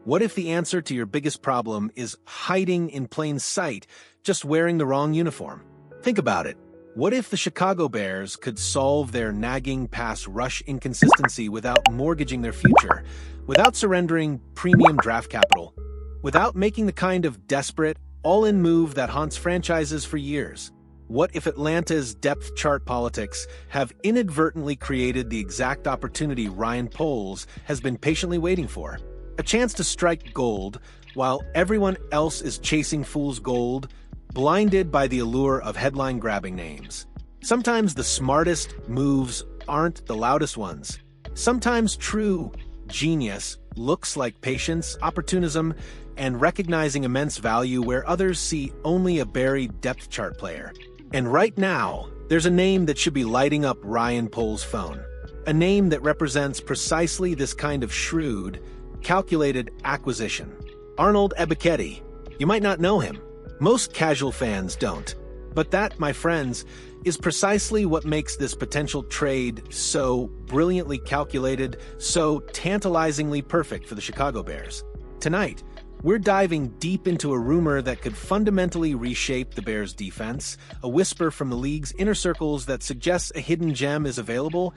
What if the answer to your biggest problem is hiding in plain sight, just wearing the wrong uniform? Think about it. What if the Chicago Bears could solve their nagging pass rush inconsistency without mortgaging their future, without surrendering premium draft capital, without making the kind of desperate, all-in move that haunts franchises for years? What if Atlanta's depth chart politics have inadvertently created the exact opportunity Ryan Poles has been patiently waiting for? A chance to strike gold while everyone else is chasing fool's gold, blinded by the allure of headline-grabbing names. Sometimes the smartest moves aren't the loudest ones. Sometimes true genius looks like patience, opportunism, and recognizing immense value where others see only a buried depth chart player. And right now, there's a name that should be lighting up Ryan Poles' phone. A name that represents precisely this kind of shrewd, calculated acquisition. Arnold Ebiketi. You might not know him. Most casual fans don't. But that, my friends, is precisely what makes this potential trade so brilliantly calculated, so tantalizingly perfect for the Chicago Bears. Tonight, we're diving deep into a rumor that could fundamentally reshape the Bears' defense, a whisper from the league's inner circles that suggests a hidden gem is available,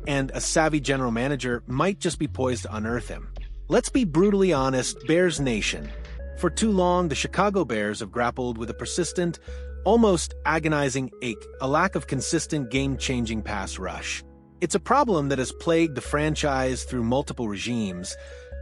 and a savvy general manager might just be poised to unearth him. Let's be brutally honest, Bears Nation. For too long, the Chicago Bears have grappled with a persistent, almost agonizing ache, a lack of consistent game-changing pass rush. It's a problem that has plagued the franchise through multiple regimes,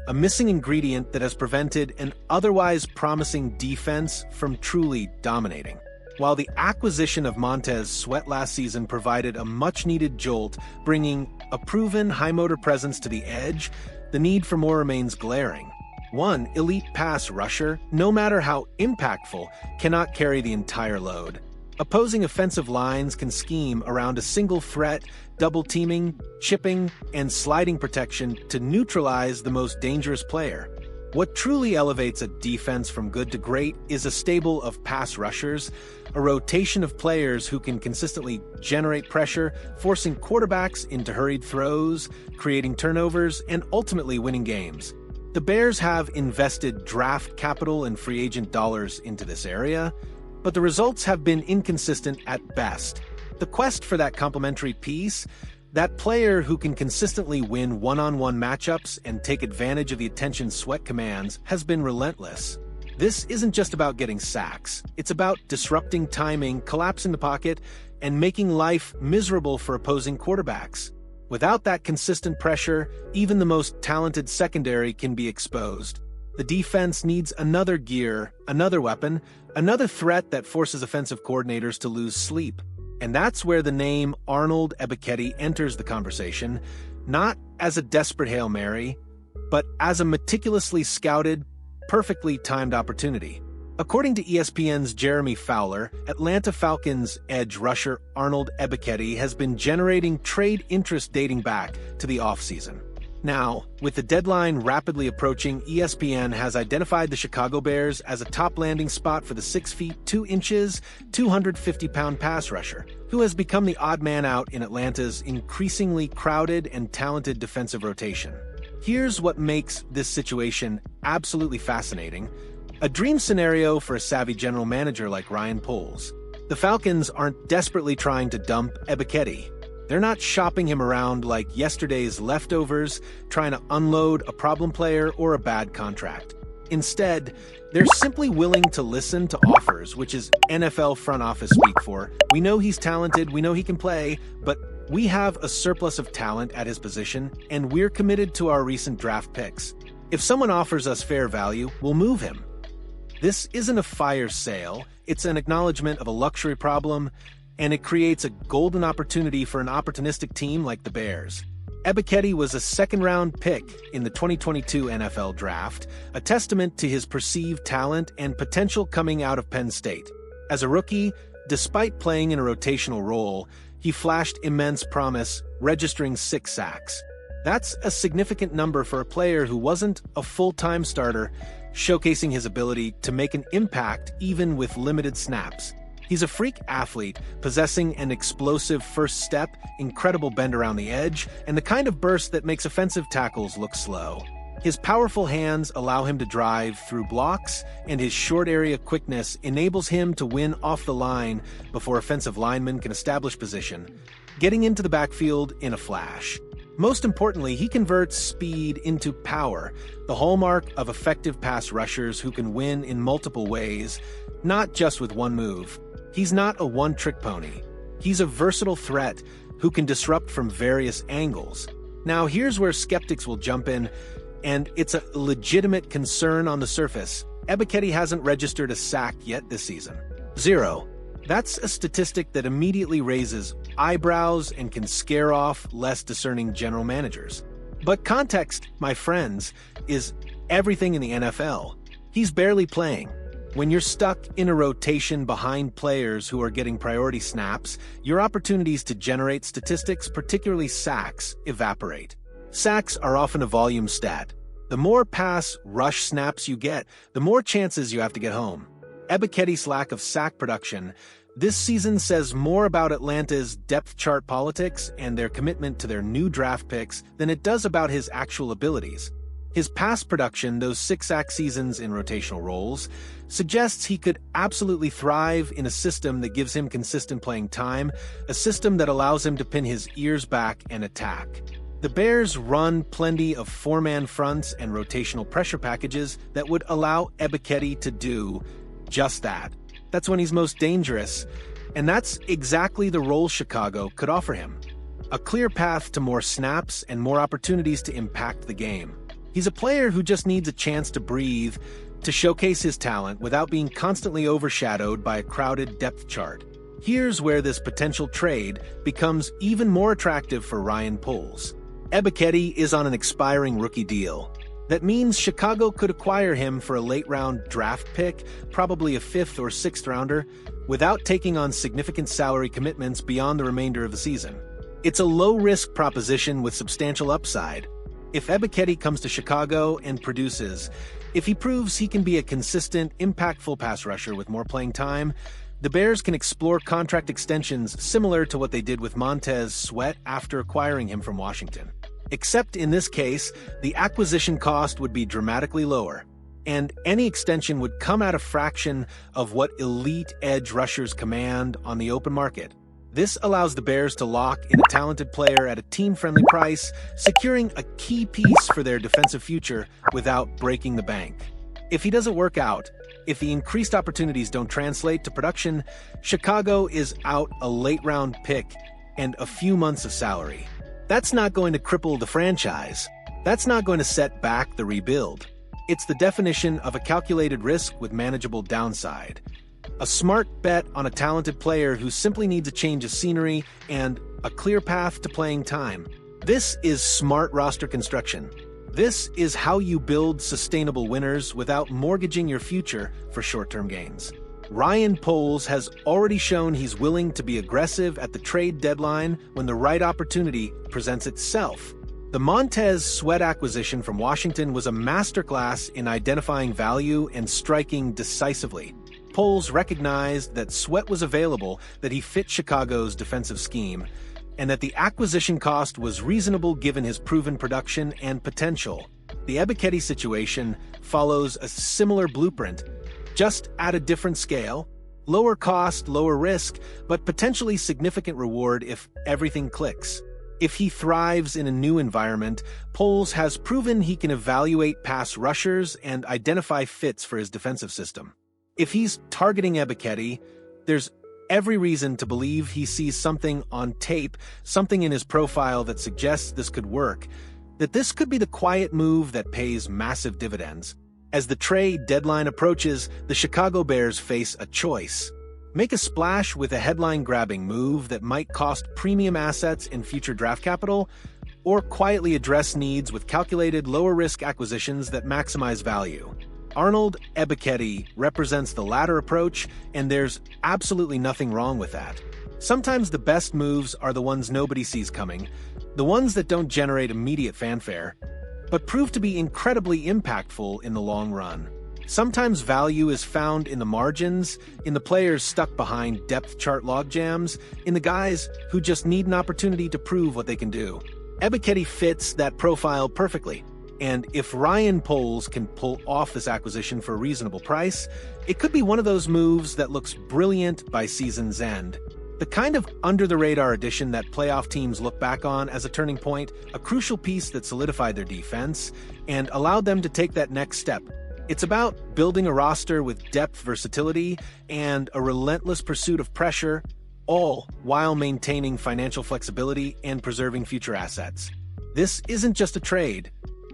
a missing ingredient that has prevented an otherwise promising defense from truly dominating. While the acquisition of Montez Sweat last season provided a much-needed jolt, bringing a proven high-motor presence to the edge, the need for more remains glaring. One elite pass rusher, no matter how impactful, cannot carry the entire load. Opposing offensive lines can scheme around a single threat, double-teaming, chipping, and sliding protection to neutralize the most dangerous player. What truly elevates a defense from good to great is a stable of pass rushers, a rotation of players who can consistently generate pressure, forcing quarterbacks into hurried throws, creating turnovers, and ultimately winning games. The Bears have invested draft capital and free agent dollars into this area, but the results have been inconsistent at best. The quest for that complementary piece, that player who can consistently win one-on-one matchups and take advantage of the attention Sweat commands, has been relentless. This isn't just about getting sacks. It's about disrupting timing, collapsing the pocket, and making life miserable for opposing quarterbacks. Without that consistent pressure, even the most talented secondary can be exposed. The defense needs another gear, another weapon, another threat that forces offensive coordinators to lose sleep. And that's where the name Arnold Ebiketi enters the conversation, not as a desperate Hail Mary, but as a meticulously scouted, perfectly timed opportunity. According to ESPN's Jeremy Fowler, Atlanta Falcons edge rusher Arnold Ebiketi has been generating trade interest dating back to the offseason. Now, with the deadline rapidly approaching, ESPN has identified the Chicago Bears as a top landing spot for the 6 feet 2 inches, 250-pound pass rusher, who has become the odd man out in Atlanta's increasingly crowded and talented defensive rotation. Here's what makes this situation absolutely fascinating. A dream scenario for a savvy general manager like Ryan Poles. The Falcons aren't desperately trying to dump Ebiketie. They're not shopping him around like yesterday's leftovers, trying to unload a problem player or a bad contract. Instead, they're simply willing to listen to offers, which is NFL front office speak for, we know he's talented, we know he can play, but we have a surplus of talent at his position, and we're committed to our recent draft picks. If someone offers us fair value, we'll move him. This isn't a fire sale, it's an acknowledgement of a luxury problem, and it creates a golden opportunity for an opportunistic team like the Bears. Ebiketie was a second-round pick in the 2022 NFL Draft, a testament to his perceived talent and potential coming out of Penn State. As a rookie, despite playing in a rotational role, he flashed immense promise, registering 6 sacks. That's a significant number for a player who wasn't a full-time starter, showcasing his ability to make an impact even with limited snaps. He's a freak athlete, possessing an explosive first step, incredible bend around the edge, and the kind of burst that makes offensive tackles look slow. His powerful hands allow him to drive through blocks, and his short area quickness enables him to win off the line before offensive linemen can establish position, getting into the backfield in a flash. Most importantly, he converts speed into power, the hallmark of effective pass rushers who can win in multiple ways, not just with one move. He's not a one-trick pony. He's a versatile threat who can disrupt from various angles. Now, here's where skeptics will jump in, and it's a legitimate concern on the surface. Ebiketie hasn't registered a sack yet this season. 0. That's a statistic that immediately raises eyebrows and can scare off less discerning general managers. But context, my friends, is everything in the NFL. He's barely playing. When you're stuck in a rotation behind players who are getting priority snaps, your opportunities to generate statistics, particularly sacks, evaporate. Sacks are often a volume stat. The more pass rush snaps you get, the more chances you have to get home. Ebiketie's lack of sack production this season says more about Atlanta's depth chart politics and their commitment to their new draft picks than it does about his actual abilities. His pass production, those 6 sack seasons in rotational roles, suggests he could absolutely thrive in a system that gives him consistent playing time, a system that allows him to pin his ears back and attack. The Bears run plenty of 4-man fronts and rotational pressure packages that would allow Ebiketie to do just that. That's when he's most dangerous, and that's exactly the role Chicago could offer him. A clear path to more snaps and more opportunities to impact the game. He's a player who just needs a chance to breathe, to showcase his talent without being constantly overshadowed by a crowded depth chart. Here's where this potential trade becomes even more attractive for Ryan Poles. Ebiketie is on an expiring rookie deal. That means Chicago could acquire him for a late-round draft pick, probably a 5th or 6th rounder, without taking on significant salary commitments beyond the remainder of the season. It's a low-risk proposition with substantial upside. If Ebiketie comes to Chicago and produces, if he proves he can be a consistent, impactful pass rusher with more playing time, the Bears can explore contract extensions similar to what they did with Montez Sweat after acquiring him from Washington. Except in this case, the acquisition cost would be dramatically lower, and any extension would come at a fraction of what elite edge rushers command on the open market. This allows the Bears to lock in a talented player at a team-friendly price, securing a key piece for their defensive future without breaking the bank. If he doesn't work out, if the increased opportunities don't translate to production, Chicago is out a late-round pick and a few months of salary. That's not going to cripple the franchise. That's not going to set back the rebuild. It's the definition of a calculated risk with manageable downside. A smart bet on a talented player who simply needs a change of scenery and a clear path to playing time. This is smart roster construction. This is how you build sustainable winners without mortgaging your future for short-term gains. Ryan Poles has already shown he's willing to be aggressive at the trade deadline when the right opportunity presents itself. The Montez Sweat acquisition from Washington was a masterclass in identifying value and striking decisively. Poles recognized that Sweat was available, that he fit Chicago's defensive scheme, and that the acquisition cost was reasonable given his proven production and potential. The Ebiketie situation follows a similar blueprint, just at a different scale. Lower cost, lower risk, but potentially significant reward if everything clicks. If he thrives in a new environment, Poles has proven he can evaluate pass rushers and identify fits for his defensive system. If he's targeting Ebiketie, there's every reason to believe he sees something on tape, something in his profile that suggests this could work, that this could be the quiet move that pays massive dividends. As the trade deadline approaches, the Chicago Bears face a choice. Make a splash with a headline-grabbing move that might cost premium assets in future draft capital, or quietly address needs with calculated lower-risk acquisitions that maximize value. Arnold Ebiketi represents the latter approach, and there's absolutely nothing wrong with that. Sometimes the best moves are the ones nobody sees coming, the ones that don't generate immediate fanfare, but prove to be incredibly impactful in the long run. Sometimes value is found in the margins, in the players stuck behind depth chart logjams, in the guys who just need an opportunity to prove what they can do. Ebiketie fits that profile perfectly. And if Ryan Poles can pull off this acquisition for a reasonable price, it could be one of those moves that looks brilliant by season's end. The kind of under-the-radar addition that playoff teams look back on as a turning point, a crucial piece that solidified their defense and allowed them to take that next step. It's about building a roster with depth, versatility, and a relentless pursuit of pressure, all while maintaining financial flexibility and preserving future assets. This isn't just a trade.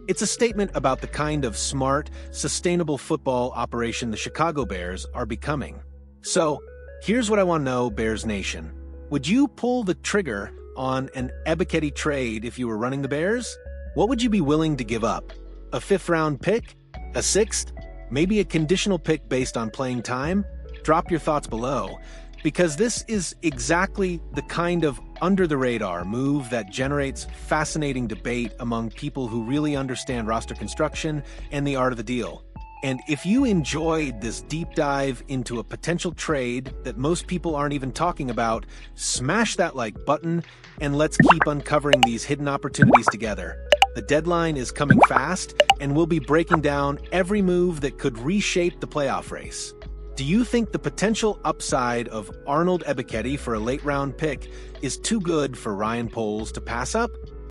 It's a statement about the kind of smart, sustainable football operation the Chicago Bears are becoming. So, here's what I want to know, Bears Nation. Would you pull the trigger on an Ebiketie trade if you were running the Bears? What would you be willing to give up? A 5th-round pick? A 6th? Maybe a conditional pick based on playing time? Drop your thoughts below, because this is exactly the kind of under-the-radar move that generates fascinating debate among people who really understand roster construction and the art of the deal. And if you enjoyed this deep dive into a potential trade that most people aren't even talking about, smash that like button and let's keep uncovering these hidden opportunities together. The deadline is coming fast, and we'll be breaking down every move that could reshape the playoff race. Do you think the potential upside of Arnold Ebiketi for a late-round pick is too good for Ryan Poles to pass up?